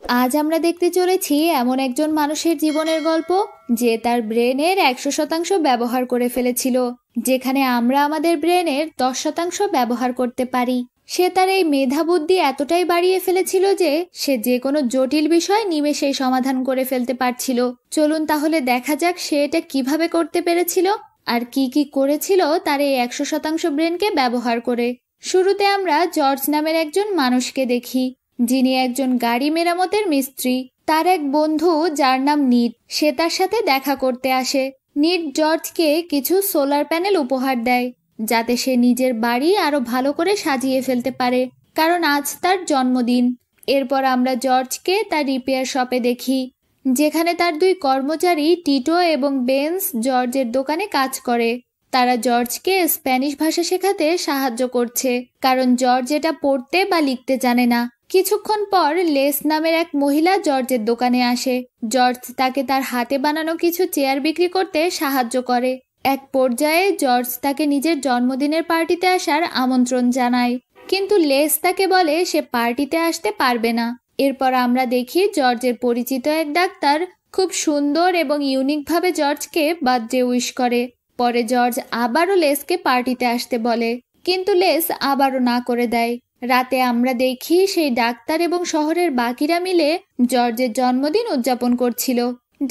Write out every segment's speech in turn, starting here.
আজ আমরা দেখতে চলেছি এমন একজন মানুষের জীবনের গল্প যে তার ব্রেনের 100% ব্যবহার করে ফেলেছিল, যেখানে আমরা আমাদের ব্রেনের 10% ব্যবহার করতে পারি। সে তার এই মেধা বুদ্ধি এতটাই বাড়িয়ে ফেলেছিল যে সে যে কোনো জটিল বিষয় নিমেষেই সমাধান করে ফেলতে পারছিল। চলুন তাহলে দেখা যাক সে এটা কিভাবে করতে পেরেছিল আর কি কি করেছিল তার এই 100% ব্রেনকে ব্যবহার করে। শুরুতে আমরা জর্জ নামের একজন মানুষকে দেখি, যিনি একজন গাড়ি মেরামতের মিস্ত্রি। তার এক বন্ধু যার নাম নিট, সে তার সাথে দেখা করতে আসে। নিট জর্জকে কিছু সোলার প্যানেল উপহার দেয়, যাতে সে নিজের বাড়ি আরো ভালো করে সাজিয়ে ফেলতে পারে, কারণ আজ তার জন্মদিন। এরপর আমরা জর্জকে তার রিপেয়ার শপে দেখি, যেখানে তার দুই কর্মচারী টিটো এবং বেন্স জর্জের দোকানে কাজ করে। তারা জর্জকে স্প্যানিশ ভাষা শেখাতে সাহায্য করছে, কারণ জর্জ এটা পড়তে বা লিখতে জানে না। কিছুক্ষণ পর লেস নামের এক মহিলা জর্জের দোকানে আসে। জর্জ তাকে তার হাতে বানানো কিছু চেয়ার বিক্রি করতে সাহায্য করে। এক পর্যায়ে জর্জ তাকে নিজের জন্মদিনের পার্টিতে আসার আমন্ত্রণ জানায়, কিন্তু লেস তাকে বলে সে পার্টিতে আসতে পারবে না। এরপর আমরা দেখি জর্জের পরিচিত এক ডাক্তার খুব সুন্দর এবং ইউনিকভাবে জর্জকে বার্থডে উইশ করে। পরে জর্জ আবারও লেসকে পার্টিতে আসতে বলে, কিন্তু লেস আবারও না করে দেয়। রাতে আমরা দেখি সেই ডাক্তার এবং শহরের বাকিরা মিলে জর্জের জন্মদিন উদযাপন করছিল।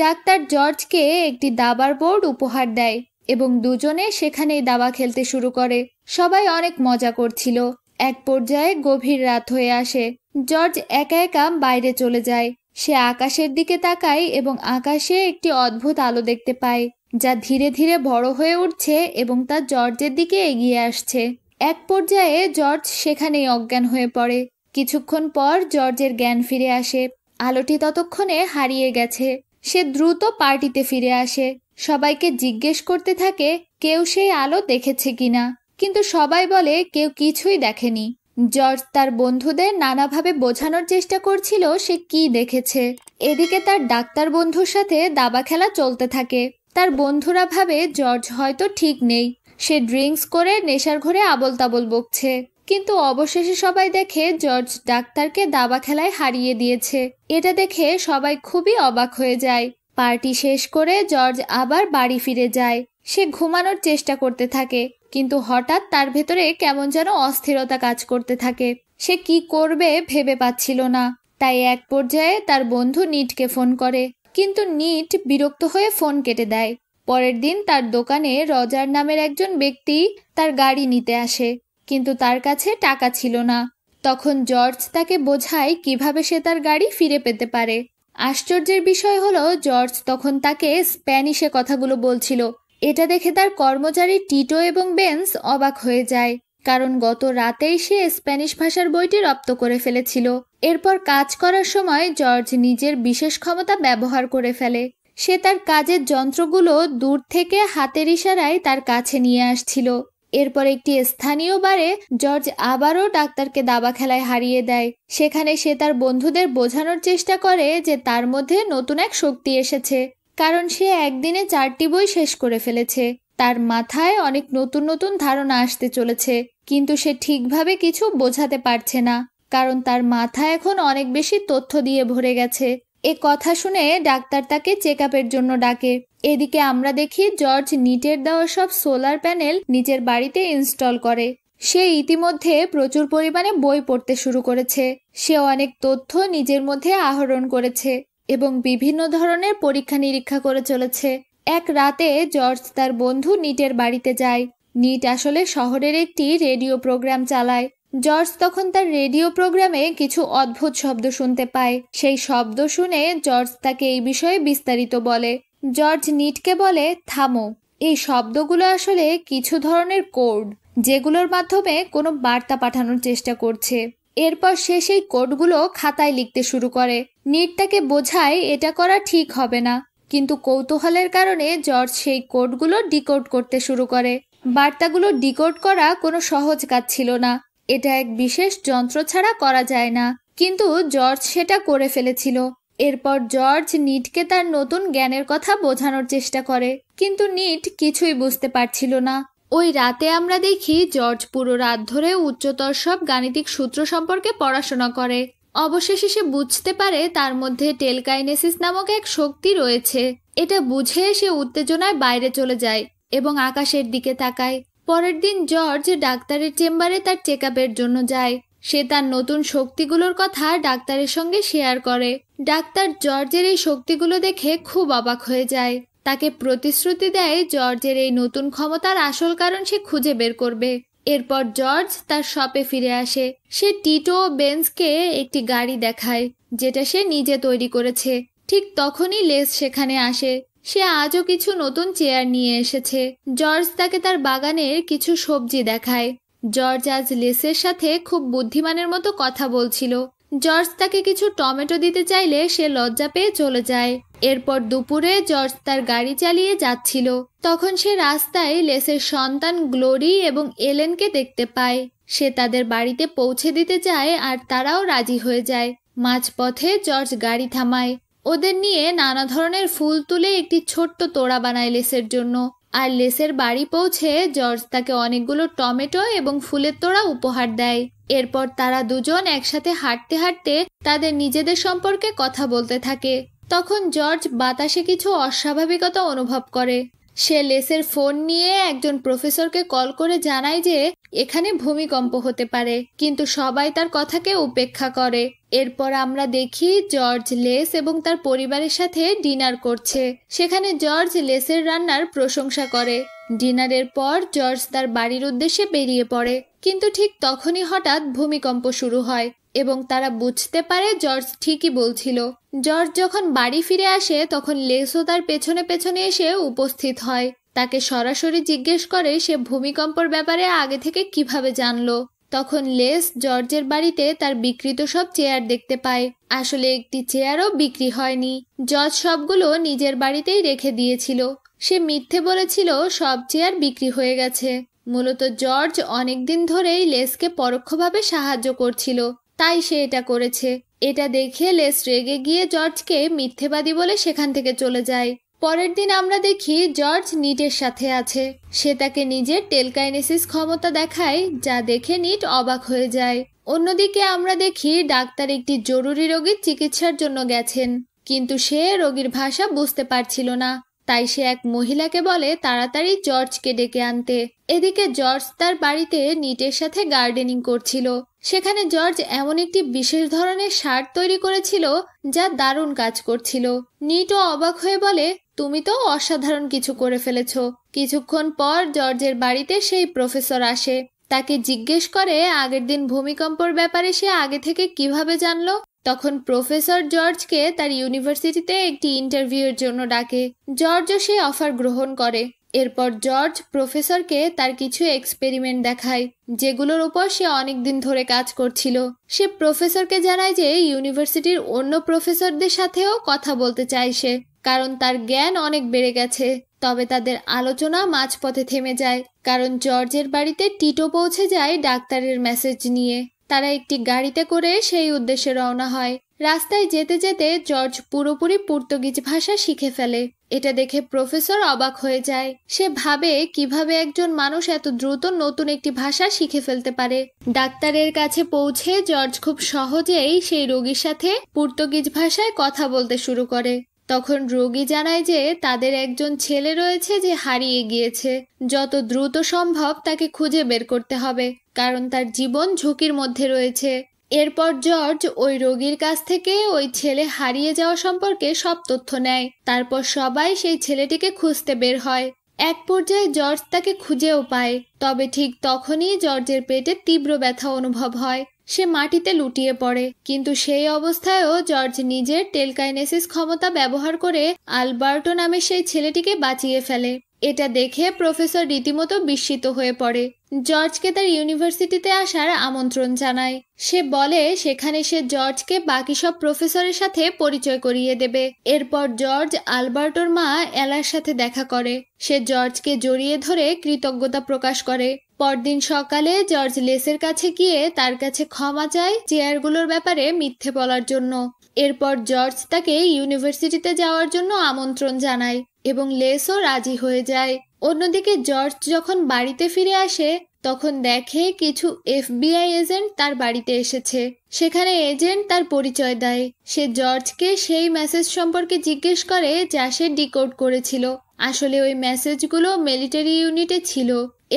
ডাক্তার জর্জকে একটি দাবার বোর্ড উপহার দেয় এবং দুজনে সেখানেই দাবা খেলতে শুরু করে। সবাই অনেক মজা করছিল। এক পর্যায়ে গভীর রাত হয়ে আসে। জর্জ একা একা বাইরে চলে যায়। সে আকাশের দিকে তাকায় এবং আকাশে একটি অদ্ভুত আলো দেখতে পায়, যা ধীরে ধীরে বড় হয়ে উঠছে এবং তা জর্জের দিকে এগিয়ে আসছে। এক পর্যায়ে জর্জ সেখানেই অজ্ঞান হয়ে পড়ে। কিছুক্ষণ পর জর্জের জ্ঞান ফিরে আসে। আলোটি ততক্ষণে হারিয়ে গেছে। সে দ্রুত পার্টিতে ফিরে আসে। সবাইকে জিজ্ঞেস করতে থাকে কেউ সেই আলো দেখেছে কিনা, কিন্তু সবাই বলে কেউ কিছুই দেখেনি। জর্জ তার বন্ধুদের নানাভাবে বোঝানোর চেষ্টা করছিল সে কি দেখেছে। এদিকে তার ডাক্তার বন্ধুর সাথে দাবা খেলা চলতে থাকে। তার বন্ধুরা ভাবে জর্জ হয়তো ঠিক নেই, সে ড্রিঙ্কস করে নেশার ঘরে আবোল তাবোল বকছে। কিন্তু অবশেষে সবাই দেখে জর্জ ডাক্তারকে দাবা খেলায় হারিয়ে দিয়েছে। এটা দেখে সবাই খুবই অবাক হয়ে যায়। পার্টি শেষ করে জর্জ আবার বাড়ি ফিরে যায়। সে ঘুমানোর চেষ্টা করতে থাকে, কিন্তু হঠাৎ তার ভেতরে কেমন যেন অস্থিরতা কাজ করতে থাকে। সে কি করবে ভেবে পাচ্ছিল না। তাই এক পর্যায়ে তার বন্ধু নিটকে ফোন করে, কিন্তু নিট বিরক্ত হয়ে ফোন কেটে দেয়। পরের দিন তার দোকানে রজার নামের একজন ব্যক্তি তার গাড়ি নিতে আসে, কিন্তু তার কাছে টাকা ছিল না। তখন জর্জ তাকে বোঝায় কিভাবে সে তার গাড়ি ফিরে পেতে পারে। আশ্চর্যের বিষয় হলো জর্জ তখন তাকে স্প্যানিশে কথাগুলো বলছিল। এটা দেখে তার কর্মচারী টিটো এবং বেন্স অবাক হয়ে যায়, কারণ গত রাতেই সে স্প্যানিশ ভাষার বইটি রপ্ত করে ফেলেছিল। এরপর কাজ করার সময় জর্জ নিজের বিশেষ ক্ষমতা ব্যবহার করে ফেলে। সে তার কাজের যন্ত্রগুলো দূর থেকে হাতের ইশারায় তার কাছে নিয়ে আসছিল। এরপর একটি স্থানীয় বারে জর্জ আবারও ডাক্তারকে দাবা খেলায় হারিয়ে দেয়। সেখানে সে তার বন্ধুদের বোঝানোর চেষ্টা করে যে তার মধ্যে নতুন এক শক্তি এসেছে, কারণ সে একদিনে 4টি বই শেষ করে ফেলেছে। তার মাথায় অনেক নতুন নতুন ধারণা আসতে চলেছে, কিন্তু সে ঠিকভাবে কিছু বোঝাতে পারছে না, কারণ তার মাথা এখন অনেক বেশি তথ্য দিয়ে ভরে গেছে। এ কথা শুনে ডাক্তার তাকে চেক আপের জন্য ডাকে। এদিকে আমরা দেখি জর্জ নিটের দেওয়া সব সোলার প্যানেল নিজের বাড়িতে ইনস্টল করে। সে ইতিমধ্যে প্রচুর পরিমাণে বই পড়তে শুরু করেছে। সে অনেক তথ্য নিজের মধ্যে আহরণ করেছে এবং বিভিন্ন ধরনের পরীক্ষা নিরীক্ষা করে চলেছে। এক রাতে জর্জ তার বন্ধু নিটের বাড়িতে যায়। নিট আসলে শহরের একটি রেডিও প্রোগ্রাম চালায়। জর্জ তখন তার রেডিও প্রোগ্রামে কিছু অদ্ভুত শব্দ শুনতে পায়। সেই শব্দ শুনে জর্জ তাকে এই বিষয়ে বিস্তারিত বলে। জর্জ নিটকে বলে, থামো, এই শব্দগুলো আসলে কিছু ধরনের কোড, যেগুলোর মাধ্যমে কোনো বার্তা পাঠানোর চেষ্টা করছে। এরপর সে সেই কোডগুলো খাতায় লিখতে শুরু করে। নিট তাকে বোঝায় এটা করা ঠিক হবে না, কিন্তু কৌতূহলের কারণে জর্জ সেই কোডগুলো ডিকোড করতে শুরু করে। বার্তাগুলো ডিকোড করা কোনো সহজ কাজ ছিল না। এটা এক বিশেষ যন্ত্র ছাড়া করা যায় না, কিন্তু জর্জ সেটা করে ফেলেছিল। এরপর জর্জ নিটকে তার নতুন জ্ঞানের কথা বোঝানোর চেষ্টা করে, কিন্তু নিট কিছুই বুঝতে পারছিল না। ওই রাতে আমরা দেখি জর্জ পুরো রাত ধরে উচ্চতর সব গাণিতিক সূত্র সম্পর্কে পড়াশোনা করে। অবশেষে সে বুঝতে পারে তার মধ্যে টেলকাইনেসিস নামক এক শক্তি রয়েছে। এটা বুঝে সে উত্তেজনায় বাইরে চলে যায় এবং আকাশের দিকে তাকায়। পরের দিন জর্জ ডাক্তারের চেম্বারে তার চেকআপের জন্য যায়। সে তার নতুন শক্তিগুলোর কথা ডাক্তারের সঙ্গে শেয়ার করে। ডাক্তার জর্জের এই শক্তিগুলো দেখে খুব অবাক হয়ে যায়। তাকে প্রতিশ্রুতি দেয় জর্জের এই নতুন ক্ষমতার আসল কারণ সে খুঁজে বের করবে। এরপর জর্জ তার শপে ফিরে আসে। সে টিটো ও বেন্সকে একটি গাড়ি দেখায় যেটা সে নিজে তৈরি করেছে। ঠিক তখনই লেস সেখানে আসে। সে আজও কিছু নতুন চেয়ার নিয়ে এসেছে। জর্জ তাকে তার বাগানের কিছু সবজি দেখায়। জর্জ আজ লেসের সাথে খুব বুদ্ধিমানের মতো কথা বলছিল। জর্জ তাকে কিছু টমেটো দিতে চাইলে সে লজ্জা পেয়ে চলে যায়। এরপর দুপুরে জর্জ তার গাড়ি চালিয়ে যাচ্ছিল। তখন সে রাস্তায় লেসের সন্তান গ্লোরি এবং এলেনকে দেখতে পায়। সে তাদের বাড়িতে পৌঁছে দিতে চায় আর তারাও রাজি হয়ে যায়। মাঝপথে জর্জ গাড়ি থামায়। ওদের নিয়ে নানা ধরনের ফুল তুলে একটি ছোট্ট তোড়া বানায় লেসের জন্য। আর লেসের বাড়ি পৌঁছে জর্জ তাকে অনেকগুলো টমেটো এবং ফুলের তোড়া উপহার দেয়। এরপর তারা দুজন একসাথে হাঁটতে হাঁটতে তাদের নিজেদের সম্পর্কে কথা বলতে থাকে। তখন জর্জ বাতাসে কিছু অস্বাভাবিকতা অনুভব করে। সে লেসের ফোন নিয়ে একজন প্রফেসরকে কল করে জানায় যে এখানে ভূমিকম্প হতে পারে, কিন্তু সবাই তার কথাকে উপেক্ষা করে। এরপর আমরা দেখি জর্জ লেস এবং তার পরিবারের সাথে ডিনার করছে। সেখানে জর্জ লেসের রান্নার প্রশংসা করে। ডিনারের পর জর্জ তার বাড়ির উদ্দেশ্যে বেরিয়ে পড়ে, কিন্তু ঠিক তখনই হঠাৎ ভূমিকম্প শুরু হয় এবং তারা বুঝতে পারে জর্জ ঠিকই বলছিল। জর্জ যখন বাড়ি ফিরে আসে তখন লেসও তার পেছনে পেছনে এসে উপস্থিত হয়। তাকে সরাসরি জিজ্ঞেস করে সে ভূমিকম্পর ব্যাপারে আগে থেকে কিভাবে জানলো। তখন লেস জর্জের বাড়িতে তার বিকৃত সব চেয়ার দেখতে পায়। আসলে একটি চেয়ারও বিক্রি হয়নি। জর্জ সবগুলো নিজের বাড়িতেই রেখে দিয়েছিল। সে মিথ্যে বলেছিল সব চেয়ার বিক্রি হয়ে গেছে। মূলত জর্জ অনেকদিন ধরেই লেসকে পরোক্ষভাবে সাহায্য করছিল, তাই সে এটা করেছে। এটা দেখে লেস রেগে গিয়ে জর্জকে মিথ্যেবাদী বলে সেখান থেকে চলে যায়। পরের দিন আমরা দেখি জর্জ নিটের সাথে আছে। সে তাকে নিজের টেলকাইনেসিস ক্ষমতা দেখায়, যা দেখে নিট অবাক হয়ে যায়। অন্যদিকে আমরা দেখি ডাক্তার একটি জরুরি রোগীর চিকিৎসার জন্য গেছেন, কিন্তু সে রোগীর ভাষা বুঝতে পারছিল না। তাই সে এক মহিলাকে বলে তাড়াতাড়ি জর্জকে ডেকে আনতে। এদিকে জর্জ তার বাড়িতে নিটের সাথে গার্ডেনিং করছিল। সেখানে জর্জ এমন একটি বিশেষ ধরনের সার তৈরি করেছিল যা দারুণ কাজ করছিল। নিটও অবাক হয়ে বলে, তুমি তো অসাধারণ কিছু করে ফেলেছ। কিছুক্ষণ পর জর্জের বাড়িতে সেই প্রফেসর আসে। তাকে জিজ্ঞেস করে আগের দিন ভূমিকম্পর ব্যাপারে সে আগে থেকে কিভাবে জানলো। তখন প্রফেসর জর্জকে তার ইউনিভার্সিটিতে একটি ইন্টারভিউয়ের জন্য ডাকে। জর্জও সেই অফার গ্রহণ করে। এরপর জর্জ প্রফেসরকে তার কিছু এক্সপেরিমেন্ট দেখায়, যেগুলোর উপর সে অনেকদিন ধরে কাজ করছিল। সে প্রফেসরকে জানায় যে ইউনিভার্সিটির অন্য প্রফেসরদের সাথেও কথা বলতে চায় সে, কারণ তার জ্ঞান অনেক বেড়ে গেছে। তবে তাদের আলোচনা মাঝপথে থেমে যায়, কারণ জর্জের বাড়িতে টিটো পৌঁছে যায় ডাক্তারের মেসেজ নিয়ে। তারা একটি গাড়িতে করে সেই উদ্দেশ্যে রওনা হয়। রাস্তায় যেতে যেতে জর্জ পুরোপুরি পর্তুগিজ ভাষা শিখে ফেলে। এটা দেখে প্রফেসর অবাক হয়ে যায়। সে ভাবে কিভাবে একজন মানুষ এত দ্রুত নতুন একটি ভাষা শিখে ফেলতে পারে। ডাক্তারের কাছে পৌঁছে জর্জ খুব সহজেই সেই রোগীর সাথে পর্তুগিজ ভাষায় কথা বলতে শুরু করে। তখন রোগী জানায় যে তাদের একজন ছেলে রয়েছে যে হারিয়ে গিয়েছে। যত দ্রুত সম্ভব তাকে খুঁজে বের করতে হবে, কারণ তার জীবন ঝুঁকির মধ্যে রয়েছে। এরপর জর্জ ওই রোগীর কাছ থেকে ওই ছেলে হারিয়ে যাওয়া সম্পর্কে সব তথ্য নেয়। তারপর সবাই সেই ছেলেটিকে খুঁজতে বের হয়। এক পর্যায়ে জর্জ তাকে খুঁজেও পায়। তবে ঠিক তখনই জর্জের পেটে তীব্র ব্যথা অনুভব হয়। সে মাটিতে লুটিয়ে পড়ে, কিন্তু সেই অবস্থায়ও জর্জ নিজের টেলকাইনেসিস ক্ষমতা ব্যবহার করে আলবার্টো নামে সেই ছেলেটিকে বাঁচিয়ে ফেলে। এটা দেখে প্রফেসর রীতিমতো বিস্মিত হয়ে পড়ে। জর্জকে তার ইউনিভার্সিটিতে আসার আমন্ত্রণ জানায়। সে বলে সেখানে সে জর্জকে বাকি সব প্রফেসরের সাথে পরিচয় করিয়ে দেবে। এরপর জর্জ আলবার্টোর মা এলার সাথে দেখা করে। সে জর্জকে জড়িয়ে ধরে কৃতজ্ঞতা প্রকাশ করে। পরদিন সকালে জর্জ লেসের কাছে গিয়ে তার কাছে ক্ষমা চায় চেয়ারগুলোর ব্যাপারে মিথ্যে বলার জন্য। এরপর জর্জ তাকে ইউনিভার্সিটিতে যাওয়ার জন্য আমন্ত্রণ জানায় এবং লেসও রাজি হয়ে যায়। অন্যদিকে জর্জ যখন বাড়িতে ফিরে আসে তখন দেখে কিছু এফবিআই এজেন্ট তার বাড়িতে এসেছে। সেখানে এজেন্ট তার পরিচয় দেয়। সে জর্জকে সেই মেসেজ সম্পর্কে জিজ্ঞেস করে যা সে ডিকোড করেছিল। আসলে ওই মেসেজগুলো মিলিটারি ইউনিটে ছিল।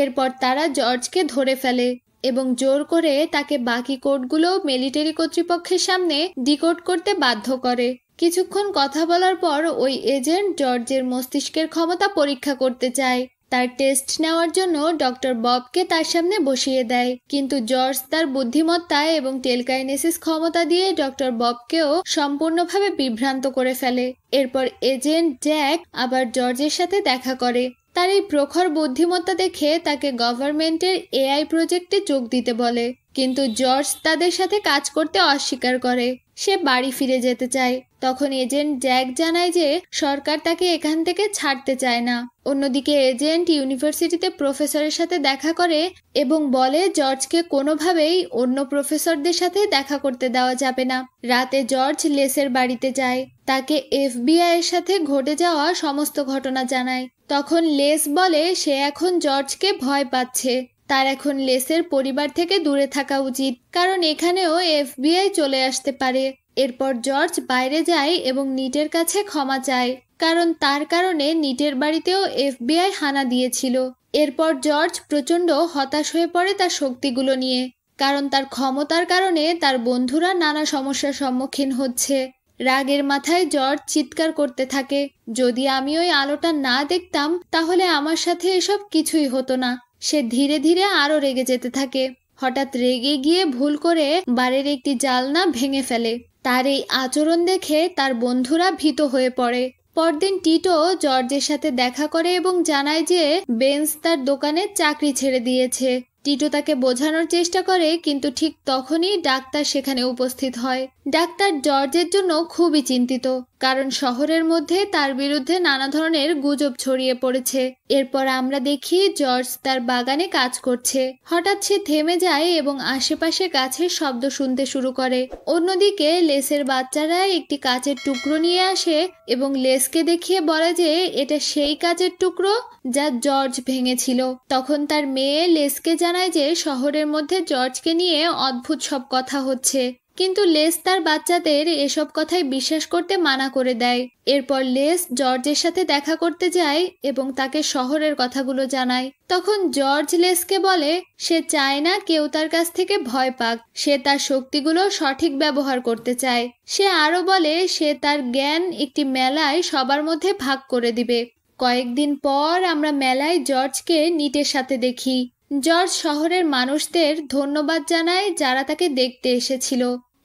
এরপর তারা জর্জকে ধরে ফেলে এবং জোর করে তাকে বাকি কোডগুলো মিলিটারি কর্তৃপক্ষের সামনে ডিকোড করতে বাধ্য করে। কিছুক্ষণ কথা বলার পর ওই এজেন্ট জর্জের মস্তিষ্কের ক্ষমতা পরীক্ষা করতে চায়। তার টেস্ট নেওয়ার জন্য ডক্টর ববকে তার সামনে বসিয়ে দেয়, কিন্তু জর্জ তার বুদ্ধিমত্তা এবং টেলকাইনেসিস ক্ষমতা দিয়ে ডক্টর ববকেও সম্পূর্ণভাবে বিভ্রান্ত করে ফেলে। এরপর এজেন্ট জ্যাক আবার জর্জের সাথে দেখা করে। তার এই প্রখর বুদ্ধিমত্তা দেখে তাকে গভর্নমেন্টের এআই প্রজেক্টে যোগ দিতে বলে, কিন্তু জর্জ তাদের সাথে কাজ করতে অস্বীকার করে। সে বাড়ি ফিরে যেতে চায়। তখন এজেন্ট জ্যাক জানায় যে সরকার তাকে এখান থেকে ছাড়তে চায় না। অন্যদিকে এজেন্ট ইউনিভার্সিটিতে প্রফেসরের সাথে দেখা করে এবং বলে জর্জকে কোনোভাবেই অন্য প্রফেসরদের সাথে দেখা করতে দেওয়া যাবে না। রাতে জর্জ লেসের বাড়িতে যায়, তাকে এফবিআই এর সাথে ঘটে যাওয়া সমস্ত ঘটনা জানায়। তখন লেস বলে সে এখন জর্জকে ভয় পাচ্ছে, তার এখন লেসের পরিবার থেকে দূরে থাকা উচিত, কারণ এখানেও এফবিআই চলে আসতে পারে। এরপর জর্জ বাইরে যায় এবং নিটের কাছে ক্ষমা চায়, কারণ তার কারণে নিটের বাড়িতেও এফবিআই হানা দিয়েছিল। এরপর জর্জ প্রচণ্ড হতাশ হয়ে পড়ে তার শক্তিগুলো নিয়ে, কারণ তার ক্ষমতার কারণে তার বন্ধুরা নানা সমস্যার সম্মুখীন হচ্ছে। রাগের মাথায় জর্জ চিৎকার করতে থাকে, যদি আমি ওই আলোটা না দেখতাম তাহলে আমার সাথে এসব কিছুই হতো না। সে ধীরে ধীরে আরো রেগে যেতে থাকে। হঠাৎ রেগে গিয়ে ভুল করে বাড়ির একটি জানলা ভেঙে ফেলে। তার এই আচরণ দেখে তার বন্ধুরা ভীত হয়ে পড়ে। পরদিন টিটো জর্জের সাথে দেখা করে এবং জানায় যে বেন্স তার দোকানে চাকরি ছেড়ে দিয়েছে। টিটো তাকে বোঝানোর চেষ্টা করে, কিন্তু ঠিক তখনই ডাক্তার সেখানে উপস্থিত হয়। ডাক্তার জর্জের জন্য খুবই চিন্তিত, কারণ শহরের মধ্যে তার বিরুদ্ধে নানা ধরনের গুজব ছড়িয়ে পড়েছে। এরপর আমরা দেখি জর্জ তার বাগানে কাজ করছে। হঠাৎ সে থেমে যায় এবং আশেপাশে গাছের শব্দ শুনতে শুরু করে। অন্যদিকে লেসের বাচ্চারা একটি কাচের টুকরো নিয়ে আসে এবং লেসকে দেখিয়ে বলে যে এটা সেই কাচের টুকরো যা জর্জ ভেঙেছিল। তখন তার মেয়ে লেসকে জানায় যে শহরের মধ্যে জর্জকে নিয়ে অদ্ভুত সব কথা হচ্ছে, কিন্তু লেস তার বাচ্চাদের এসব কথাই বিশ্বাস করতে মানা করে দেয়। এরপর লেস জর্জের সাথে দেখা করতে যায় এবং তাকে শহরের কথাগুলো জানায়। তখন জর্জ লেসকে বলে সে চায় না কেউ তার কাছ থেকে ভয় পাক, সে তার শক্তিগুলো সঠিক ব্যবহার করতে চায়। সে আরো বলে সে তার জ্ঞান একটি মেলায় সবার মধ্যে ভাগ করে দিবে। কয়েকদিন পর আমরা মেলায় জর্জকে নিটের সাথে দেখি। জর্জ শহরের মানুষদের ধন্যবাদ জানায় যারা তাকে দেখতে এসেছিল।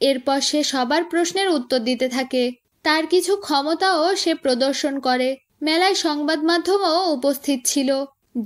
এরপর সে সবার প্রশ্নের উত্তর দিতে থাকে। তার কিছু ক্ষমতাও সে প্রদর্শন করে। মেলায় সংবাদ মাধ্যমও উপস্থিত ছিল।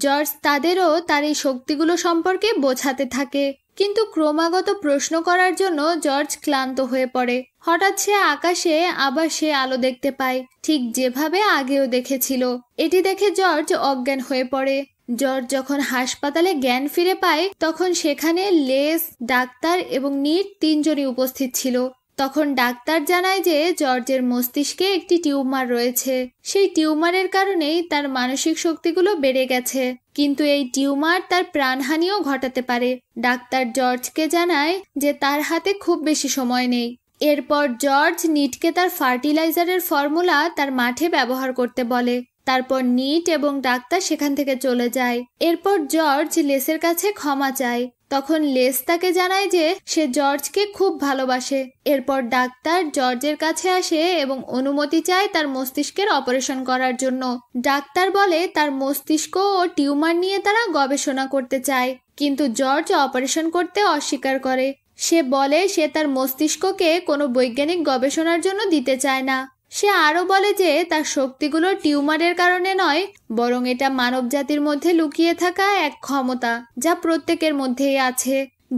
জর্জ তাদেরও তার এই শক্তিগুলো সম্পর্কে বোঝাতে থাকে, কিন্তু ক্রমাগত প্রশ্ন করার জন্য জর্জ ক্লান্ত হয়ে পড়ে। হঠাৎ সে আকাশে আবার সে আলো দেখতে পায়, ঠিক যেভাবে আগেও দেখেছিল। এটি দেখে জর্জ অজ্ঞান হয়ে পড়ে। জর্জ যখন হাসপাতালে জ্ঞান ফিরে পায় তখন সেখানে লেস, ডাক্তার এবং নিট তিনজনই উপস্থিত ছিল। তখন ডাক্তার জানায় যে জর্জের মস্তিষ্কে একটি টিউমার রয়েছে। সেই টিউমারের কারণেই তার মানসিক শক্তিগুলো বেড়ে গেছে, কিন্তু এই টিউমার তার প্রাণহানিও ঘটাতে পারে। ডাক্তার জর্জকে জানায় যে তার হাতে খুব বেশি সময় নেই। এরপর জর্জ নিটকে তার ফার্টিলাইজারের ফর্মুলা তার মাঠে ব্যবহার করতে বলে। তারপর নিট এবং ডাক্তার সেখান থেকে চলে যায়। এরপর জর্জ লেসের কাছে ক্ষমা চায়। তখন লেস তাকে জানায় যে সে জর্জকে খুব ভালোবাসে। এরপর ডাক্তার জর্জের কাছে আসে এবং অনুমতি চায় তার মস্তিষ্কের অপারেশন করার জন্য। ডাক্তার বলে তার মস্তিষ্ক ও টিউমার নিয়ে তারা গবেষণা করতে চায়, কিন্তু জর্জ অপারেশন করতে অস্বীকার করে। সে বলে সে তার মস্তিষ্ককে কোনো বৈজ্ঞানিক গবেষণার জন্য দিতে চায় না। সে আরো বলে যে তার শক্তিগুলো টিউমারের কারণে নয়, বরং এটা মানবজাতির মধ্যে লুকিয়ে থাকা এক ক্ষমতা যা প্রত্যেকের মধ্যেই আছে।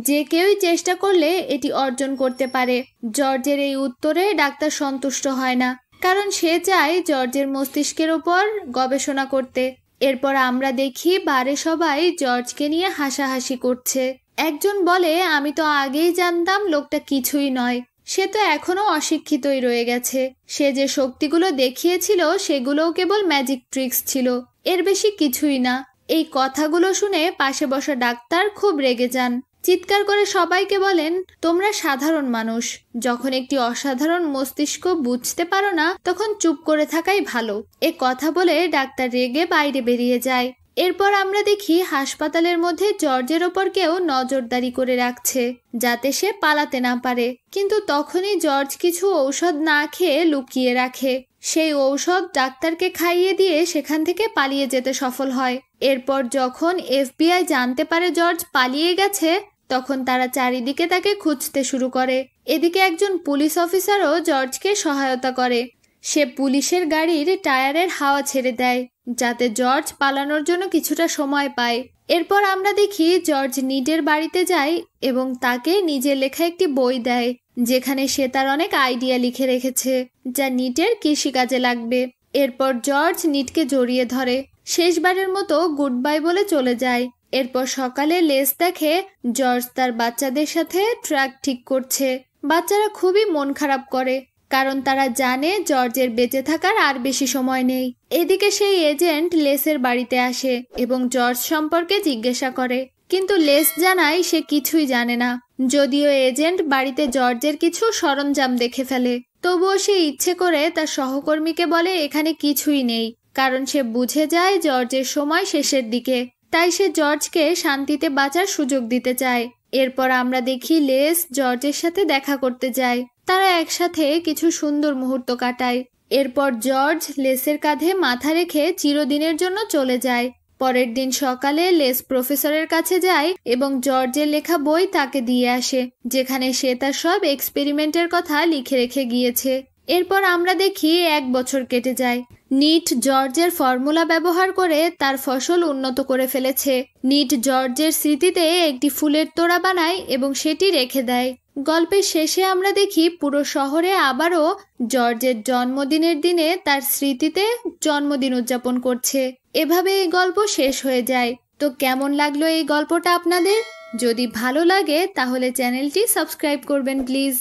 যে কেউই চেষ্টা করলে এটি অর্জন করতে পারে। জর্জের এই উত্তরে ডাক্তার সন্তুষ্ট হয় না, কারণ সে চায় জর্জের মস্তিষ্কের উপর গবেষণা করতে। এরপর আমরা দেখি বারে সবাই জর্জকে নিয়ে হাসাহাসি করছে। একজন বলে আমি তো আগেই জানতাম লোকটা কিছুই নয়, সে তো এখনো অশিক্ষিতই রয়ে গেছে। সে যে শক্তিগুলো দেখিয়েছিল সেগুলোও কেবল ম্যাজিক ট্রিক্স ছিল, এর বেশি কিছুই না। এই কথাগুলো শুনে পাশে বসা ডাক্তার খুব রেগে যান। চিৎকার করে সবাইকে বলেন, তোমরা সাধারণ মানুষ, যখন একটি অসাধারণ মস্তিষ্ক বুঝতে পারো না তখন চুপ করে থাকাই ভালো। এ কথা বলে ডাক্তার রেগে বাইরে বেরিয়ে যায়। এরপর আমরা দেখি হাসপাতালের মধ্যে জর্জের ওপর কেউ নজরদারি করে রাখছে যাতে সে পালাতে না পারে। কিন্তু তখনই জর্জ কিছু ঔষধ না খেয়ে লুকিয়ে রাখে। সেই ঔষধ ডাক্তারকে খাইয়ে দিয়ে সেখান থেকে পালিয়ে যেতে সফল হয়। এরপর যখন FBI জানতে পারে জর্জ পালিয়ে গেছে, তখন তারা চারিদিকে তাকে খুঁজতে শুরু করে। এদিকে একজন পুলিশ অফিসারও জর্জকে সহায়তা করে। সে পুলিশের গাড়ির টায়ারের হাওয়া ছেড়ে দেয় যাতে জর্জ পালানোর জন্য কিছুটা সময় পায়। এরপর আমরা দেখি জর্জ নিটের বাড়িতে যায় এবং তাকে নিজের লেখা একটি বই দেয় যেখানে সে তার অনেক আইডিয়া লিখে রেখেছে যা নিটের কৃষিকাজে লাগবে। এরপর জর্জ নিটকে জড়িয়ে ধরে, শেষবারের মতো গুড বাই বলে চলে যায়। এরপর সকালে লেস দেখে জর্জ তার বাচ্চাদের সাথে ট্রাক ঠিক করছে। বাচ্চারা খুবই মন খারাপ করে কারণ তারা জানে জর্জের বেঁচে থাকার আর বেশি সময় নেই। এদিকে সেই এজেন্ট লেসের বাড়িতে আসে এবং জর্জ সম্পর্কে জিজ্ঞাসা করে, কিন্তু লেস জানায় সে কিছুই জানে না। যদিও এজেন্ট বাড়িতে জর্জের কিছু সরঞ্জাম দেখে ফেলে, তবুও সে ইচ্ছে করে তার সহকর্মীকে বলে এখানে কিছুই নেই, কারণ সে বুঝে যায় জর্জের সময় শেষের দিকে। তাই সে জর্জকে শান্তিতে বাঁচার সুযোগ দিতে চায়। এরপর আমরা দেখি লেস জর্জের সাথে দেখা করতে যায়। তারা একসাথে কিছু সুন্দর মুহূর্ত কাটায়। এরপর জর্জ লেসের কাঁধে মাথা রেখে চিরদিনের জন্য চলে যায়। পরের দিন সকালে লেস প্রফেসরের কাছে যায় এবং জর্জের লেখা বই তাকে দিয়ে আসে যেখানে সে তার সব এক্সপেরিমেন্টের কথা লিখে রেখে গিয়েছে। এরপর আমরা দেখি 1 বছর কেটে যায়। নিট জর্জের ফর্মুলা ব্যবহার করে তার ফসল উন্নত করে ফেলেছে। নিট জর্জের স্মৃতিতে একটি ফুলের তোড়া বানায় এবং সেটি রেখে দেয়। গল্পের শেষে আমরা দেখি পুরো শহরে আবারও জর্জের জন্মদিনের দিনে তার স্মৃতিতে জন্মদিন উদযাপন করছে। এভাবে এই গল্প শেষ হয়ে যায়। তো কেমন লাগলো এই গল্পটা আপনাদের? যদি ভালো লাগে তাহলে চ্যানেলটি সাবস্ক্রাইব করবেন প্লিজ।